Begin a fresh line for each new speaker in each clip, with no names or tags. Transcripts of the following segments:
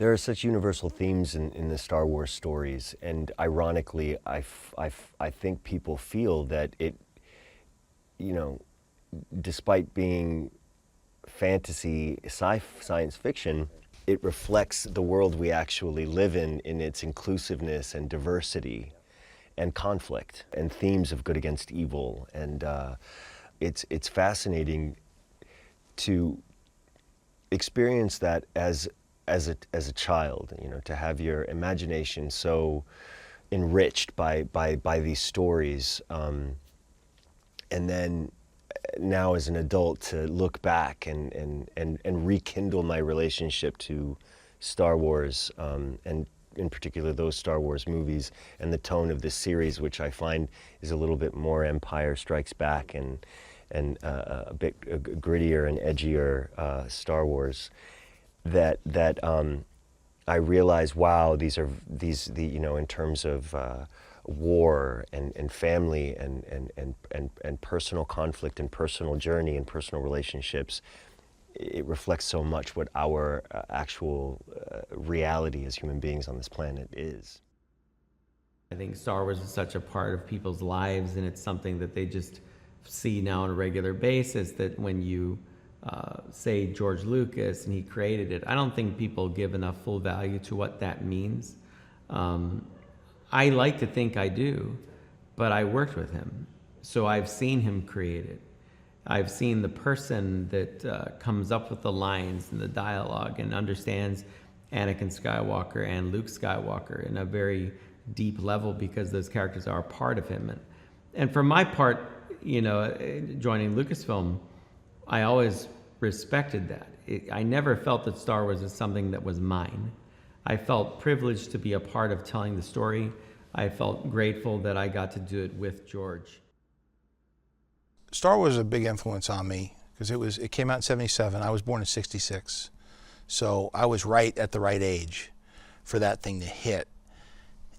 There are such universal themes in the Star Wars stories, and ironically, I think people feel that it, you know, despite being fantasy, science fiction, it reflects the world we actually live in its inclusiveness and diversity and conflict and themes of good against evil. And it's fascinating to experience that as a child, you know, to have your imagination so enriched by these stories, and then now as an adult to look back and rekindle my relationship to Star Wars, and in particular those Star Wars movies and the tone of this series, which I find is a little bit more Empire Strikes Back and a bit grittier and edgier Star Wars. That I realize, wow, these you know, in terms of war and family and personal conflict and personal journey and personal relationships, it reflects so much what our actual reality as human beings on this planet is.
I think Star Wars is such a part of people's lives, and it's something that they just see now on a regular basis, that when you say George Lucas and he created it, I don't think people give enough full value to what that means. I like to think I do, but I worked with him, so I've seen him create it. I've seen the person that comes up with the lines and the dialogue and understands Anakin Skywalker and Luke Skywalker in a very deep level, because those characters are a part of him. And for my part, you know, joining Lucasfilm, I always respected that. I never felt that Star Wars is something that was mine. I felt privileged to be a part of telling the story. I felt grateful that I got to do it with George.
Star Wars is a big influence on me because it came out in '77. I was born in '66, so I was right at the right age for that thing to hit.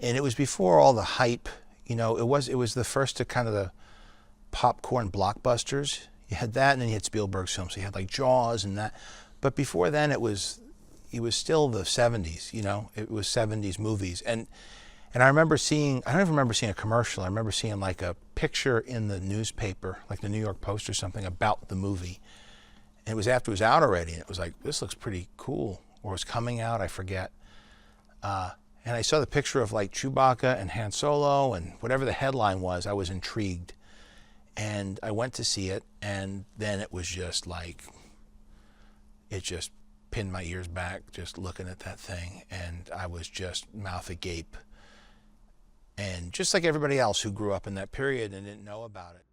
And it was before all the hype. You know, it was the first to kind of the popcorn blockbusters. You had that, and then you had Spielberg's films. So you had like Jaws and that. But before then, it was still the '70s. You know, it was '70s movies. And I remember seeing, I don't even remember seeing a commercial. I remember seeing like a picture in the newspaper, like the New York Post or something, about the movie. And it was after it was out already, and it was like, this looks pretty cool. Or it was coming out, I forget. And I saw the picture of like Chewbacca and Han Solo, and whatever the headline was, I was intrigued. And I went to see it, and then it was just like, it just pinned my ears back just looking at that thing, and I was just mouth agape. And just like everybody else who grew up in that period and didn't know about it.